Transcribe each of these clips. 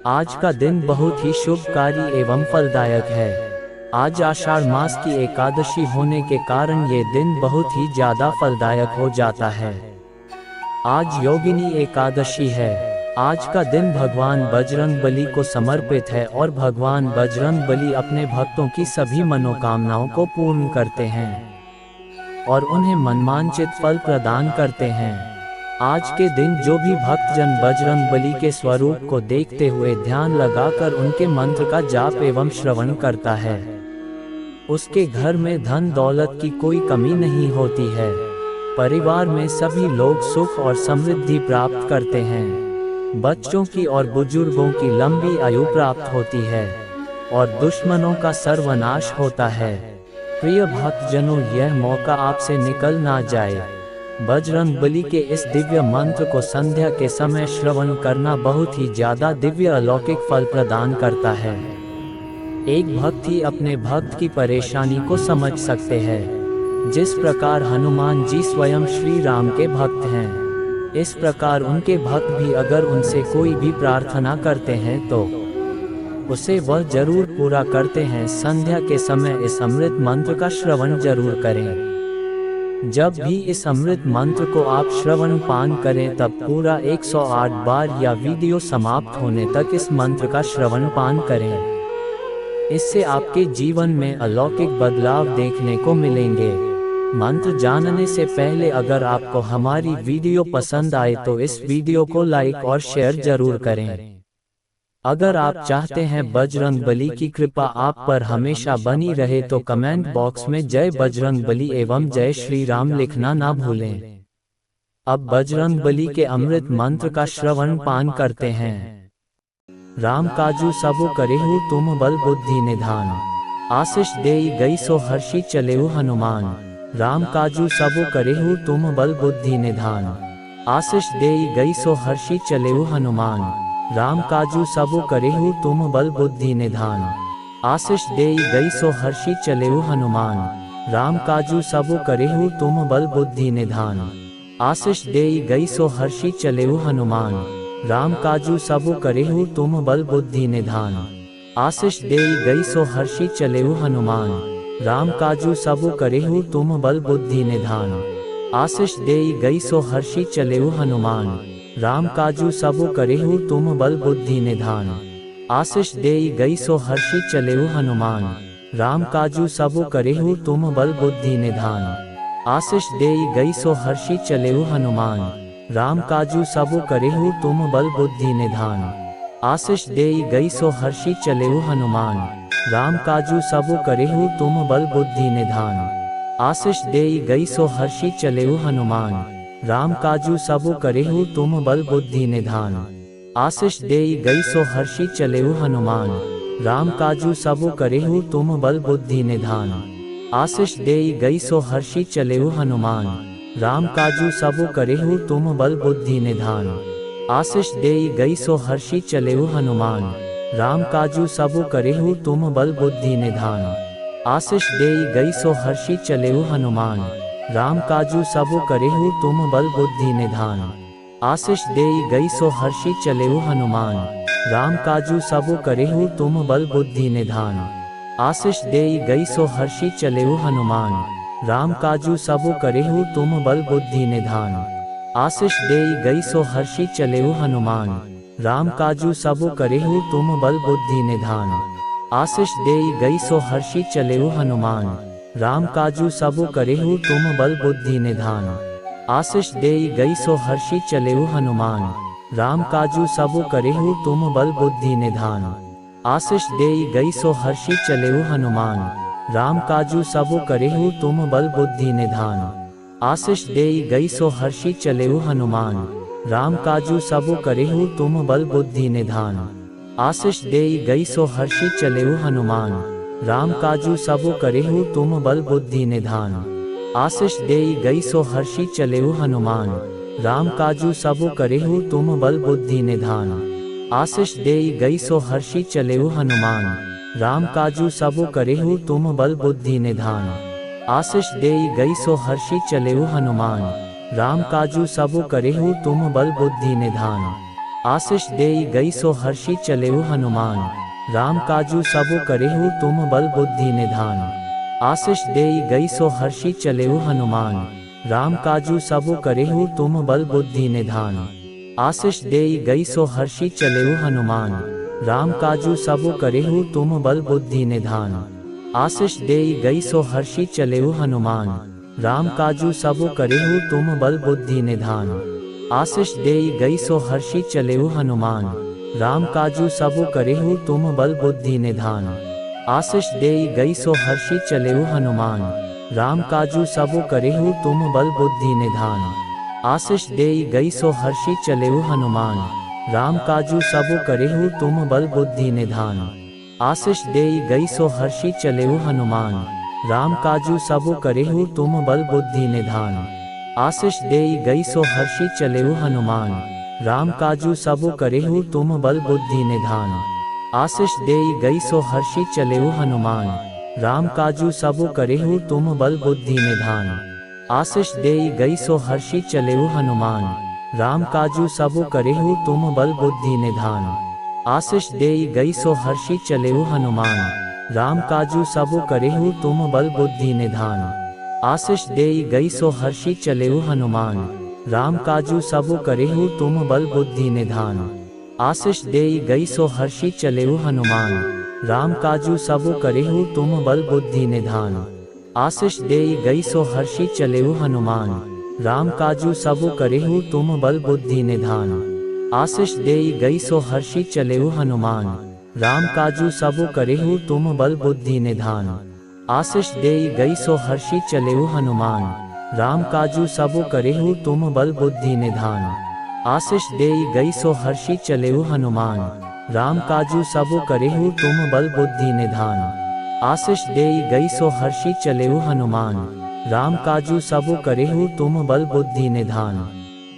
आज का दिन बहुत ही शुभकारी एवं फलदायक है। आज आषाढ़ मास की एकादशी होने के कारण ये दिन बहुत ही ज्यादा फलदायक हो जाता है। आज योगिनी एकादशी है। आज का दिन भगवान बजरंगबली को समर्पित है और भगवान बजरंगबली अपने भक्तों की सभी मनोकामनाओं को पूर्ण करते हैं और उन्हें मनमांचित फल प्रदान करते हैं। आज के दिन जो भी भक्तजन बजरंगबली के स्वरूप को देखते हुए ध्यान लगाकर उनके मंत्र का जाप एवं श्रवण करता है, उसके घर में धन दौलत की कोई कमी नहीं होती है। परिवार में सभी लोग सुख और समृद्धि प्राप्त करते हैं। बच्चों की और बुजुर्गों की लंबी आयु प्राप्त होती है और दुश्मनों का सर्वनाश होता है। प्रिय भक्तजनों, यह मौका आपसे निकल ना जाए। बजरंगबली के इस दिव्य मंत्र को संध्या के समय श्रवण करना बहुत ही ज्यादा दिव्य अलौकिक फल प्रदान करता है। एक भक्त ही अपने भक्त की परेशानी को समझ सकते हैं। जिस प्रकार हनुमान जी स्वयं श्री राम के भक्त हैं, इस प्रकार उनके भक्त भी अगर उनसे कोई भी प्रार्थना करते हैं तो उसे वह जरूर पूरा करते हैं। संध्या के समय इस अमृत मंत्र का श्रवण जरूर करें। जब भी इस अमृत मंत्र को आप श्रवण पान करें तब पूरा 108 बार या वीडियो समाप्त होने तक इस मंत्र का श्रवण पान करें। इससे आपके जीवन में अलौकिक बदलाव देखने को मिलेंगे। मंत्र जानने से पहले अगर आपको हमारी वीडियो पसंद आए तो इस वीडियो को लाइक और शेयर जरूर करें। अगर आप चाहते हैं बजरंगबली की कृपा आप पर हमेशा बनी रहे तो कमेंट बॉक्स में जय बजरंगबली एवं जय श्री राम लिखना ना भूलें। अब बजरंगबली के अमृत मंत्र का श्रवण पान करते हैं। राम काजू सबु करेहु तुम बल बुद्धि निधान, आशीष देई गई सो हर्षि चलेहु हनुमान। राम काजू सबु करेहु तुम बल बुद्धि निधान, आशीष देई गई सो हर्षि चलेहु हनुमान। राम काजू सबु करेहु तुम बल बुद्धि निधान, आशीष देई गई सो हर्षि चलेहु हनुमान। राम काजू सबु करेहु तुम बल बुद्धि निधान, आशीष देई गई सो हर्षि चलेहु हनुमान। राम काजू सबु करेहु तुम बल बुद्धि निधान, आशीष देई गई सो हर्षि चलेहु हनुमान। राम काजू सबु करेहु तुम बल बुद्धि निधान, आशीष देई गई सो हर्षि चलेहु हनुमान। राम काजू सबु करेहु तुम बल बुद्धि निधान, आशीष देई गई सो हर्षि चलेहु हनुमान। राम काजू सबु करेहु तुम बल बुद्धि निधान, आशीष देई गई सो हर्षि चलेहु हनुमान। राम काजू सबु करेहु तुम बल बुद्धि निधान, आशीष देई गई सो हर्षि चलेहु हनुमान। राम काजू सबु करेहु तुम बल बुद्धि निधान, आशीष देई गई सो हर्षि चलेहु हनुमान। राम काजू सबु करेहु तुम बल बुद्धि निधान, आशीष देई गई सो हर्षि चलेहु हनुमान। राम काजू सबु करेहु तुम बल बुद्धि निधान, आशीष देई गई सो हर्षि चलेहु हनुमान। राम काजू सबु करेहु तुम बल बुद्धि निधान, आशीष देई गई सो हर्षि चलेहु हनुमान। राम काजू सबु करेहु तुम बल बुद्धि निधान, आशीष देई गई सो हर्षि चलेहु हनुमान। राम काजू सबु करेहु तुम बल बुद्धि निधान, आशीष देई गई सो हर्षि चलेहु हनुमान। राम काजू सबु करेहु तुम बल बुद्धि निधान, आशीष देई गई सो हर्षि चलेहु हनुमान। राम काजू सबु करेहु तुम बल बुद्धि निधान, आशीष देई गई सो हर्षि चलेहु हनुमान। राम काजू सबु करेहु तुम बल बुद्धि निधान, आशीष देई गई सो हर्षि चलेहु हनुमान। राम काजू सबु करेहु तुम बल बुद्धि निधान, आशीष देई गई सो हर्षि चलेहु हनुमान। राम काजू सबु करेहु तुम बल बुद्धि निधान, आशीष देई गई सो हर्षि चलेहु हनुमान। राम काजू सबु करेहु तुम बल बुद्धि निधान, आशीष देई गई सो हर्षि चलेहु हनुमान। राम काजू सबु करेहु तुम बल बुद्धि निधान, आशीष देई गई सो हर्षि चलेहु हनुमान। राम काजू सबु करेहु तुम बल बुद्धि निधान, आशीष देई गई सो हर्षि चलेहु हनुमान। राम काजू सबु करेहु तुम बल बुद्धि निधान, आशीष देई गई सो हर्षि चलेहु हनुमान। राम काजू सबु करेहु तुम बल बुद्धि निधान, आशीष देई गई सो हर्षि चलेहु हनुमान। राम काजू सबु करेहु तुम बल बुद्धि निधान, आशीष देई गई सो हर्षी चलेऊ हनुमान, राम काजू सबु करेहु तुम बल बुद्धि निधान। आशीष देई गई सो हर्षी चलेऊ हनुमान, राम काजू सबु करेहु तुम बल बुद्धि निधान। आशीष देई गई सो हर्षी चलेऊ हनुमान, राम काजू सबु करेहु तुम बल बुद्धि निधान। आशीष देई गई सो हर्षी चलेऊ हनुमान, राम काजू सबु करेहु तुम बल बुद्धि निधान। आशीष देई गई सो हर्षी चलेऊ हनुमान, राम काजू सबु करेहु तुम बल बुद्धि निधान। आशीष देई गई सो हर्षी चलेऊ हनुमान, राम काजू सबु करेहु तुम बल बुद्धि निधान। आशीष देई गई सो हर्षी चलेऊ हनुमान, राम काजू सबु करेहु तुम बल बुद्धि निधान। आशीष देई गई सो हर्षी चलेऊ हनुमान, राम काजू सबु करेहु तुम बल बुद्धि निधान। आशीष देई गई सो हर्षी चलेऊ हनुमान, राम काजू सबु करेहु तुम बल बुद्धि निधान। आशीष देई गई सो हर्षी चलेऊ हनुमान, राम काजू सबु करेहु तुम बल बुद्धि निधान। आशीष देई गई सो हर्षी चलेऊ हनुमान, राम काजू सबु करेहु तुम बल बुद्धि निधान। आशीष देई गई सो हर्षी चलेऊ हनुमान, राम काजू सबु करेहु तुम बल बुद्धि निधान। आशीष देई गई सो हर्षी चलेऊ हनुमान, राम काजू सबु करेहु तुम बल बुद्धि निधान। आशीष देई गई सो हर्षी चलेऊ हनुमान, राम काजू सबु करेहु तुम बल बुद्धि निधान। आशीष देई गई सो हर्षी चलेऊ हनुमान, राम काजू सबु करेहु तुम बल बुद्धि निधान। आशीष देई गई सो हर्षी चलेऊ हनुमान, राम काजू सबु करेहु तुम बल बुद्धि निधान। आशीष देई गई सो हर्षी चलेऊ हनुमान, राम काजू सबु करेहु तुम बल बुद्धि निधान। आशीष देई गई सो हर्षी चलेऊ हनुमान, राम काजू सबु करेहु तुम बल बुद्धि निधान। आशीष देई गई सो हर्षी चलेऊ हनुमान, राम काजू सबु करेहु तुम बल बुद्धि निधान।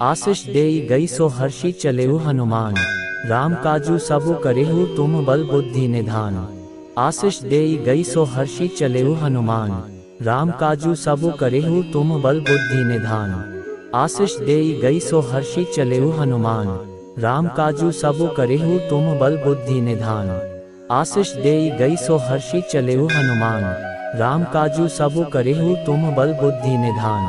आशीष देई गई सो हर्षी चलेऊ हनुमान, राम काजू सबु करेहु तुम बल बुद्धि निधान। आशीष देई गई सो हर्षी चलेऊ हनुमान, राम काजू सबु करेहु तुम बल बुद्धि निधान। आशीष देई गई सो हर्षी चलेऊ हनुमान, राम काजू सबु करेहु तुम बल बुद्धि निधान। आशीष देई गई सो हर्षी चलेऊ हनुमान, राम काजू सबु करेहु तुम बल बुद्धि निधान।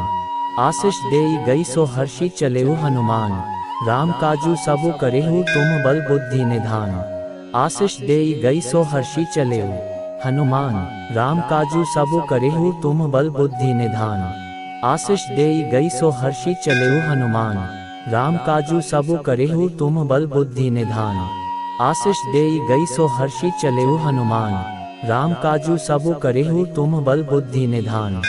आशीष देई गई सो हर्षी चलेऊ हनुमान, राम काजू सबु करेहु तुम बल बुद्धि निधान। आशीष देई गई सो हर्षी चलेऊ हनुमान, राम काजू सबु करेहु तुम बल बुद्धि निधान। आशीष देई गई सो हर्षी चलेऊ हनुमान, राम काजू सबु करेहु तुम बल बुद्धि निधान। आशीष देई गई सो हर्षी चलेऊ हनुमान, राम काजू सबु करेहु तुम बल बुद्धि निधान।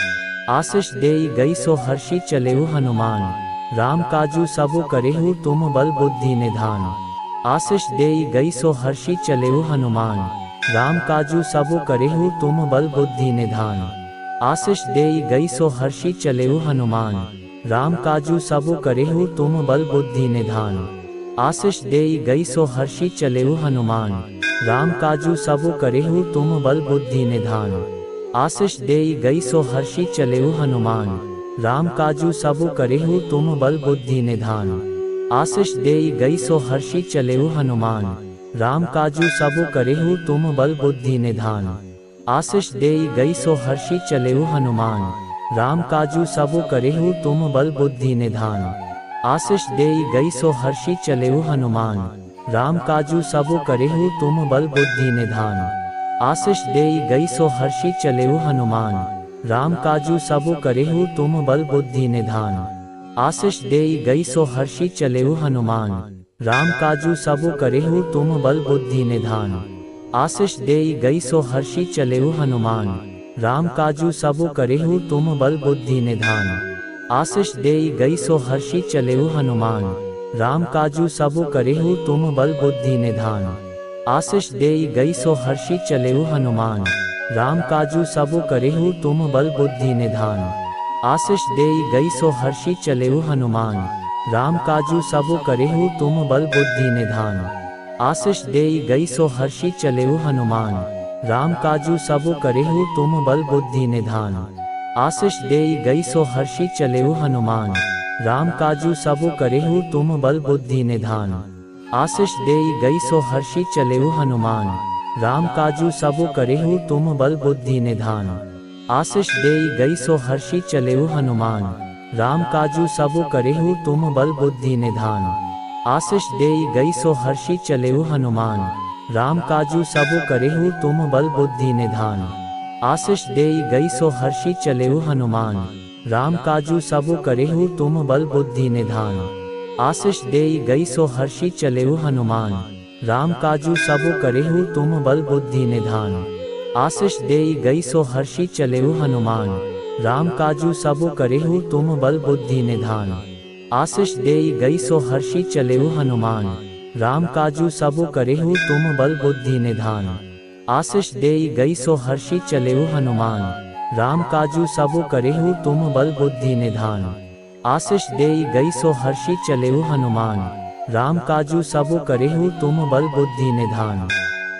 आशीष देई गई सो हर्षी चलेऊ हनुमान, राम काजू सबु करेहु तुम बल बुद्धि निधान। आशीष देई गई सो हर्षी चलेऊ हनुमान, राम काजू सबु करेहु तुम बल बुद्धि निधान। आशीष देई गई सो हर्षी चलेऊ हनुमान, राम काजू सबु करेहु तुम बल बुद्धि निधान। आशीष देई गई सो हर्षी चलेऊ हनुमान, राम काजू सबु करेहु तुम बल बुद्धि निधान। आशीष देई गई सो हर्षी चलेऊ हनुमान, राम काजू सबु करेहु तुम बल बुद्धि निधान। आशीष देई गई सो हर्षी चलेऊ हनुमान, राम काजू सबु करेहु तुम बल बुद्धि निधान। आशीष देई गई सो हर्षी चलेऊ हनुमान, राम काजू सबु करेहु तुम बल बुद्धि निधान। आशीष देई गई सो हर्षी चलेऊ हनुमान, राम काजू सबु करेहु तुम बल बुद्धि निधान। आशीष देई गई सो हर्षी चलेऊ हनुमान, राम काजू सबु करेहु तुम बल बुद्धि निधान। आशीष देई गई सो हर्षी चलेऊ हनुमान, राम काजू सबु करेहु तुम बल बुद्धि निधान। आशीष देई गई सो हर्षी चलेऊ हनुमान, राम काजू सबु करेहु तुम बल बुद्धि निधान। आशीष देई गई सो हर्षी चलेऊ हनुमान, राम काजू सबु करेहु तुम बल बुद्धि निधान। आशीष देई गई सो हर्षी चलेऊ हनुमान, राम काजू सबु करेहु तुम बल बुद्धि निधान। आशीष देई गई सो हर्षी चलेऊ हनुमान, राम काजू सबु करेहु तुम बल बुद्धि निधान। आशीष देई गई सो हर्षी चलेऊ हनुमान, राम काजू सबु करेहु तुम बल बुद्धि निधान। आशीष देई गई सो हर्षी चलेऊ हनुमान, राम काजू सबु करेहु तुम बल बुद्धि निधान। आशीष देई गई सो हर्षि चलेऊ हनुमान, राम काजू सबु करेहु तुम बल बुद्धि निधान। आशीष देई गई सो हर्षि चलेऊ हनुमान, राम काजू सबु करेहु तुम बल बुद्धि निधान। आशीष देई गई सो हर्षि चलेऊ हनुमान, राम काजू सबु करेहु तुम बल बुद्धि निधान। आशीष देई गई सो हर्षि चलेऊ हनुमान, राम काजू सबु करेहु तुम बल बुद्धि निधान। आशीष देई गई सो हर्षि चलेऊ हनुमान, राम काजू सबु करेहु तुम बल बुद्धि निधान। आशीष देई गई सो हर्षि चलेऊ हनुमान, राम काजू सबु करेहु तुम बल बुद्धि निधान। आशीष देई गई सो हर्षि चलेऊ हनुमान, राम काजू सबु करेहु तुम बल बुद्धि निधान। आशीष देई गई सो हर्षि चलेऊ हनुमान, राम काजू सबु करेहु तुम बल बुद्धि निधान। आशीष देई गई सो हर्षि चलेऊ हनुमान, राम काजू सबु करेहु तुम बल बुद्धि निधान।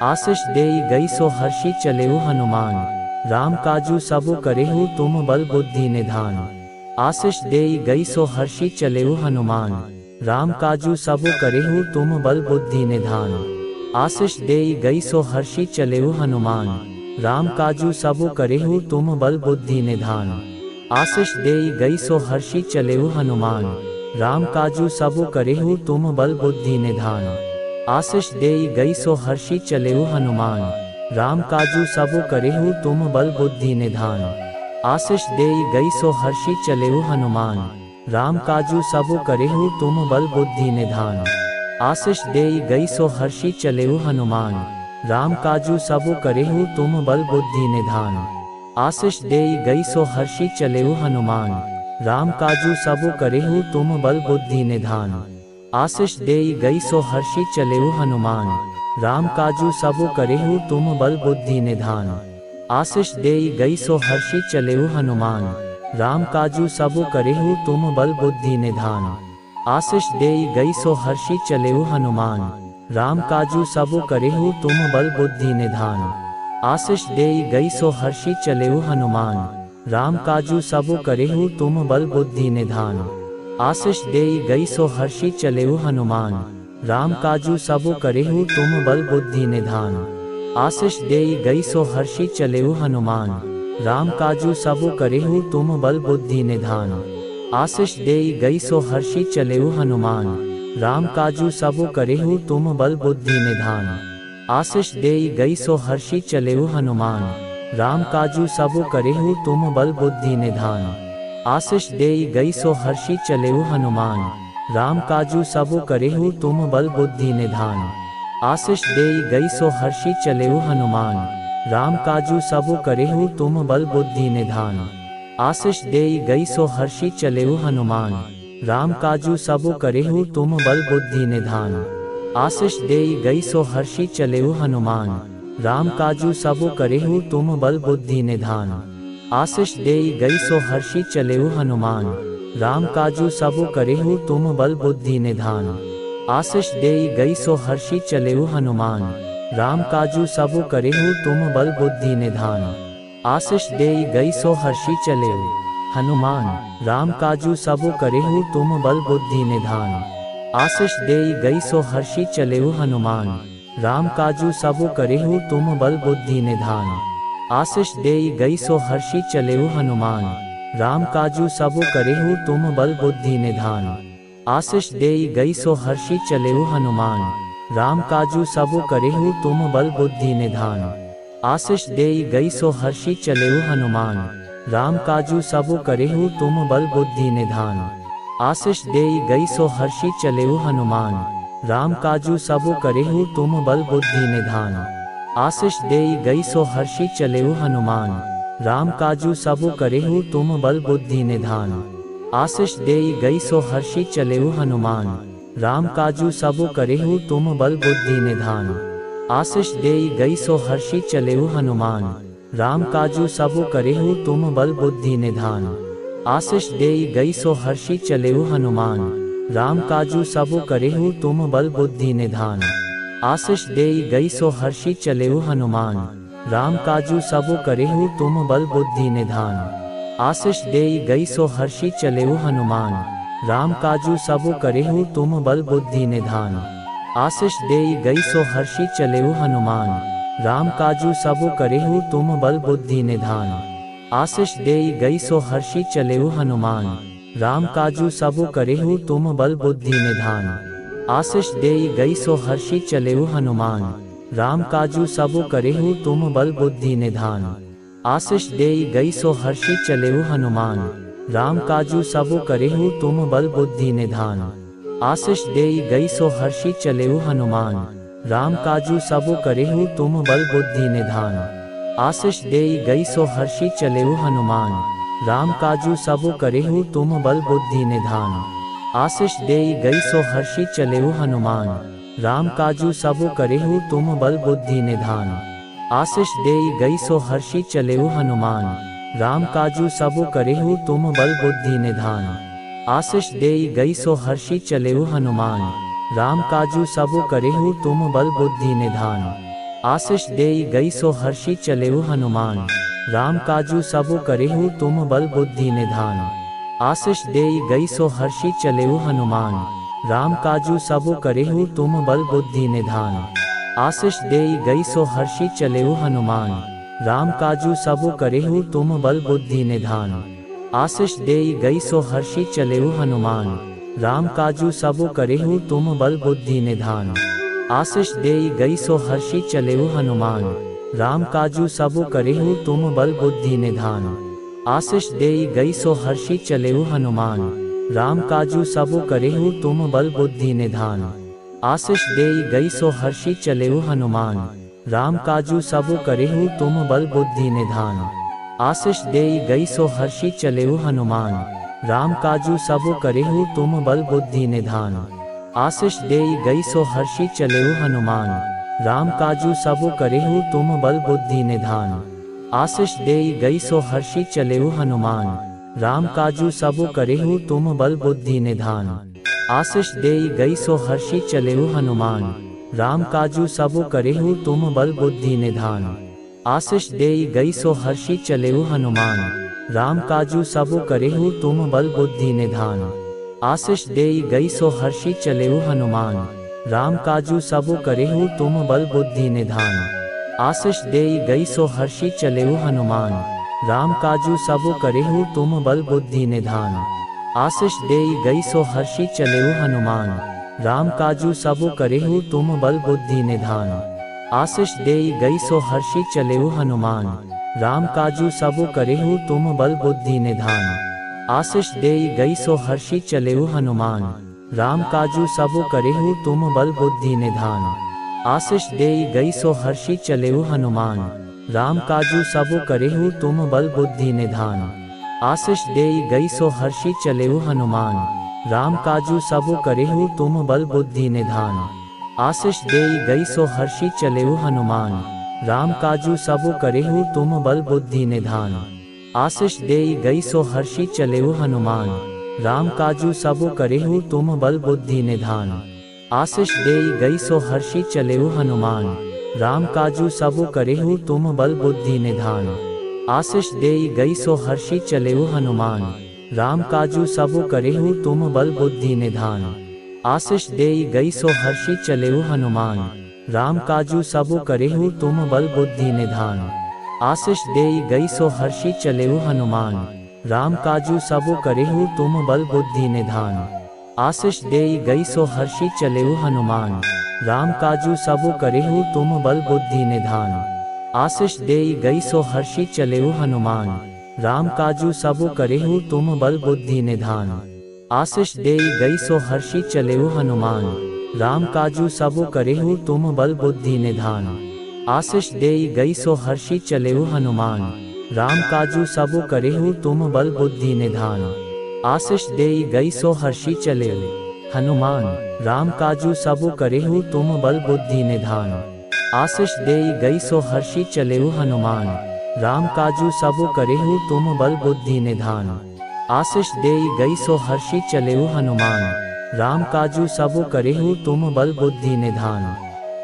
आशीष देई गई सो हर्षि चलेऊ हनुमान, राम काजू सबु करेहु तुम बल बुद्धि निधान। आशीष देई गई सो हर्षि चलेऊ हनुमान, राम काजू सबु करेहु तुम बल बुद्धि निधान। आशीष देई गई सो हर्षि चलेऊ हनुमान, राम काजू सबु करेहु तुम बल बुद्धि निधान। आशीष देई गई सो हर्षि चलेऊ हनुमान, राम काजू सबु करेहु तुम बल बुद्धि निधान। आशीष देई गई सो हर्षि चलेऊ हनुमान, राम काजू सबु करेहु तुम बल बुद्धि निधान। आशीष देई गई सो हर्षि चलेऊ हनुमान, राम काजू सबु करेहु तुम बल बुद्धि निधान। आशीष देई गई सो हर्षि चलेऊ हनुमान, राम काजू सबु करेहु तुम बल बुद्धि निधान। आशीष देई गई सो हर्षि चलेऊ हनुमान, राम काजू सबु करेहु तुम बल बुद्धि निधान। आशीष देई गई सो हर्षि चलेऊ हनुमान, राम काजू सबु करेहु तुम बल बुद्धि निधान। आशीष देई गई सो हर्षि चलेऊ हनुमान, राम काजू सबु करेहु तुम बल बुद्धि निधान। आशीष देई गई सो हर्षि चलेऊ हनुमान, राम काजू सबु करेहु तुम बल बुद्धि निधान। आशीष देई गई सो हर्षि चलेऊ हनुमान, राम काजू सबु करेहु तुम बल बुद्धि निधान। आशीष देई गई सो हर्षि चलेऊ हनुमान, राम काजू सबु करेहु तुम बल बुद्धि निधान। आशीष देई गई सो हर्षि चलेऊ हनुमान, राम काजू सबु करेहु तुम बल बुद्धि निधान। आशीष देई गई सो हर्षि चलेऊ हनुमान, राम काजू सबु करेहु तुम बल बुद्धि निधान। आशीष देई गई सो हर्षि चलेऊ हनुमान, राम काजू सबु करेहु तुम बल बुद्धि निधान। आशीष देई गई सो हर्षि चलेऊ हनुमान, राम काजू सबु करेहु तुम बल बुद्धि निधान। आशीष देई गई सो हर्षि चलेऊ हनुमान, राम काजू सबु करेहु तुम बल बुद्धि निधान। आशीष देई गई सो हर्षि चलेऊ हनुमान, राम काजू सबु करेहु तुम बल बुद्धि निधान। आशीष देई गई सो हर्षि चलेऊ हनुमान, राम काजू सबु करेहु तुम बल बुद्धि निधान। आशीष देई गई सो हर्षि चलेऊ हनुमान, राम काजू सबु करेहु तुम बल बुद्धि निधान। आशीष देई गई सो हर्षि चलेऊ हनुमान, राम काजू सबु करेहु तुम बल बुद्धि निधान। आशीष देई गई सो हर्षि चलेऊ हनुमान, राम काजू सबु करेहु तुम बल बुद्धि निधान। आशीष देई गई सो हर्षि चलेऊ हनुमान, राम काजू सबु करेहु तुम बल बुद्धि निधान। आशीष देई गई सो हर्षि चलेऊ हनुमान, राम काजू सबु करेहु तुम बल बुद्धि निधान। आशीष देई गई सो हर्षि चलेऊ हनुमान, राम काजू सबु करेहु तुम बल बुद्धि निधान। आशीष देई गई सो हर्षि चलेऊ हनुमान, राम काजू सबु करेहु तुम बल बुद्धि निधान। आशीष देई गई सो हर्षि चलेऊ हनुमान, राम काजू सबु करेहु तुम बल बुद्धि निधान। आशीष देई गई सो हर्षि चलेऊ हनुमान, राम काजू सबु करेहु तुम बल बुद्धि निधान। आशीष देई गई सो हर्षि चलेऊ हनुमान, राम काजू सबु करेहु तुम बल बुद्धि निधान। आशीष देई गई सो हर्षि चलेऊ हनुमान, राम काजू सबु करेहु तुम बल बुद्धि निधान। आशीष देई गई सो हर्षि चलेऊ हनुमान, राम काजू सबु करेहु तुम बल बुद्धि निधान। आशीष देई गई सो हर्षि चलेऊ हनुमान, राम काजू सबु करेहु तुम बल बुद्धि निधान। आशीष देई गई सो हर्षि चलेऊ हनुमान, राम काजू सबु करेहु तुम बल बुद्धि निधान। आशीष देई गई सो हर्षी चलेऊ हनुमान, राम काजू सबु करेहु तुम बल बुद्धि निधान। आशीष देई गई सो हर्षी चलेऊ हनुमान, राम काजू सबु करेहु तुम बल बुद्धि निधान। आशीष देई गई सो हर्षी चलेऊ हनुमान, राम काजू सबु करेहु तुम बल बुद्धि निधान। आशीष देई गई सो हर्षी चलेऊ हनुमान, राम काजू सबु करेहु तुम बल बुद्धि निधान। आशीष देई गई सो हर्षी चलेऊ हनुमान, राम काजू सबु करेहु तुम बल बुद्धि निधान। आशीष देई गई सो हर्षी चलेऊ हनुमान, राम काजू सबु करेहु तुम बल बुद्धि निधान। आशीष देई गई सो हर्षी चलेऊ हनुमान, राम काजू सबु करेहु तुम बल बुद्धि निधान। आशीष देई गई सो हर्षी चलेऊ हनुमान, राम काजू सबु करेहु तुम बल बुद्धि निधान। आशीष देई गई सो हर्षी चलेऊ हनुमान, राम काजू सबु करेहु तुम बल बुद्धि निधान। आशीष देई गई सो हर्षी चलेऊ हनुमान, राम काजू सबु करेहु तुम बल बुद्धि निधान। आशीष देई गई सो हर्षी चलेऊ हनुमान, राम काजू सबु करेहु तुम बल बुद्धि निधान। आशीष देई गई सो हर्षी चलेऊ हनुमान, राम काजू सबु करेहु तुम बल बुद्धि निधान। आशीष देई गई सो हर्षी चलेऊ हनुमान, राम काजू सबु करेहु तुम बल बुद्धि निधान। आशीष देई गई सो हर्षी चलेऊ हनुमान, राम काजू सबु करेहु तुम बल बुद्धि निधान। आशीष देई गई सो हर्षी चलेऊ हनुमान, राम काजू सबु करेहु तुम बल बुद्धि निधान। आशीष देई गई सो हर्षी चलेऊ हनुमान, राम काजू सबु करेहु तुम बल बुद्धि निधान। आशीष देई गई सो हर्षी चलेऊ हनुमान, राम काजू सबु करेहु तुम बल बुद्धि निधान। आशीष देई गई सो हर्षी चलेऊ हनुमान, राम काजू सबु करेहु तुम बल बुद्धि निधान। आशीष देई गई सो हर्षी चलेऊ हनुमान, राम काजू सबु करेहु तुम बल बुद्धि निधान। आशीष देई गई सो हर्षी चलेऊ हनुमान, राम काजू सबु करेहु तुम बल बुद्धि निधान। आशीष देई गई सो हर्षी चलेऊ हनुमान, राम काजू सबु करेहु तुम बल बुद्धि निधान। आशीष देई गई सो हर्षी चलेऊ हनुमान, राम काजू सबु करेहु तुम बल बुद्धि निधान। आशीष देई गई सो हर्षी चलेऊ हनुमान, राम काजू सबु करेहु तुम बल बुद्धि निधान। आशीष देई गई सो हर्षी चलेऊ हनुमान, राम काजू सबु करेहु तुम बल बुद्धि निधान। आशीष देई गई सो हर्षी चलेऊ हनुमान, राम काजू सबु करेहु तुम बल बुद्धि निधान। आशीष देई गई सो हर्षी चलेऊ हनुमान, राम काजू सबु करेहु तुम बल बुद्धि निधान। आशीष देई गई सो हर्षी चलेऊ हनुमान, राम काजू सबु करेहु तुम बल बुद्धि निधान। आशीष देई गई सो हर्षी चलेऊ हनुमान, राम काजू सबु करेहु तुम बल बुद्धि निधान। आशीष देई गई सो हर्षी चलेऊ हनुमान, राम काजू सबु करेहु तुम बल बुद्धि निधान। आशीष देई गई सो हर्षी चलेऊ हनुमान, राम काजू सबु करेहु तुम बल बुद्धि निधान। आशीष देई गई सो हर्षी चलेऊ हनुमान, राम काजू सबु करेहु तुम बल बुद्धि निधान। आशीष देई गई सो हर्षी चलेऊ हनुमान, राम काजू सबु करेहु तुम बल बुद्धि निधान। आशीष देई गई सो हर्षी चलेऊ हनुमान, राम काजू सबु करेहु तुम बल बुद्धि निधान। आशीष देई गई सो हर्षी चलेऊ हनुमान, राम काजू सबु करेहु तुम बल बुद्धि निधान। आशीष देई गई सो हर्षी चलेऊ हनुमान, राम काजू सबु करेहु तुम बल बुद्धि निधान। आशीष देई गई सो हर्षी चलेऊ हनुमान, राम काजू सबु करेहु तुम बल बुद्धि निधान। आशीष देई गई सो हर्षी चलेऊ हनुमान, राम काजू सबु करेहु तुम बल बुद्धि निधान। आशीष देई गई सो हर्षी चलेऊ हनुमान, राम काजू सबु करेहु तुम बल बुद्धि निधान। आशीष देई गई सो हर्षी चलेऊ हनुमान, राम काजू सबु करेहु तुम बल बुद्धि निधान। आशीष देई गई सो हर्षी चलेऊ हनुमान, राम काजू सबु करेहु तुम बल बुद्धि निधान। आशीष देई गई सो हर्षी चलेऊ हनुमान, राम काजू सबु करेहु तुम बल बुद्धि निधान।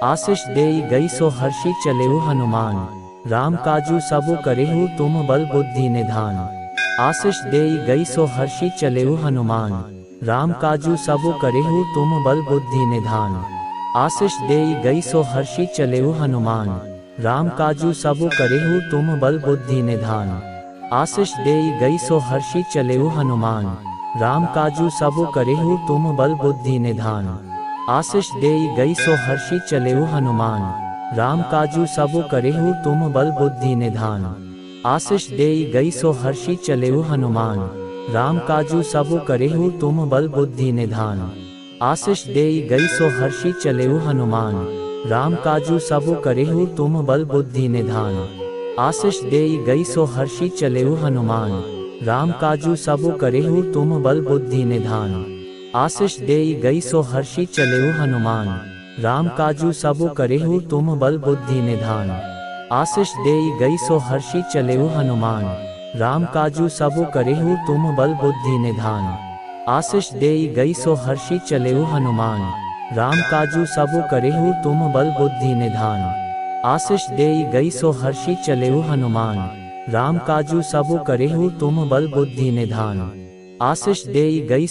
आशीष देई गई सो हर्षी चलेऊ हनुमान, राम काजू सबु करेहु तुम बल बुद्धि निधान। आशीष देई गई सो हर्षी चलेऊ हनुमान, राम काजू सबु करेहु तुम बल बुद्धि निधान। आशीष देई गई सो हर्षि चलेऊ हनुमान, राम काजू सबु करेहु तुम बल बुद्धि निधान। आशीष देई गई सो हर्षि चलेऊ हनुमान, राम काजू सबु करेहु तुम बल बुद्धि निधान। आशीष देई गई सो हर्षि चलेऊ हनुमान, राम काजू सबु करेहु तुम बल बुद्धि निधान। आशीष देई गई सो हर्षि चलेऊ हनुमान, राम काजू सबु करेहु तुम बल बुद्धि निधान। आशीष देई गई सो हर्षि चलेऊ हनुमान, राम काजू सबु करेहु तुम बल बुद्धि निधान। आशीष देई गई सो हर्षि चलेऊ हनुमान, राम काजू सबु करेहु तुम बल बुद्धि निधान। आशीष देई गई सो हर्षि चलेऊ हनुमान, राम काजू सबु करेहु तुम बल बुद्धि निधान। आशीष देई गई सो हर्षि चलेऊ हनुमान, राम काजू सबु करेहु तुम बल बुद्धि निधान। आशीष देई गई सो हर्षि चलेऊ हनुमान, राम काजू सबु करेहु तुम बल बुद्धि निधान। आशीष देई गई सो हर्षि चलेऊ हनुमान, राम काजू सबु करेहु तुम बल बुद्धि निधान। आशीष देई गई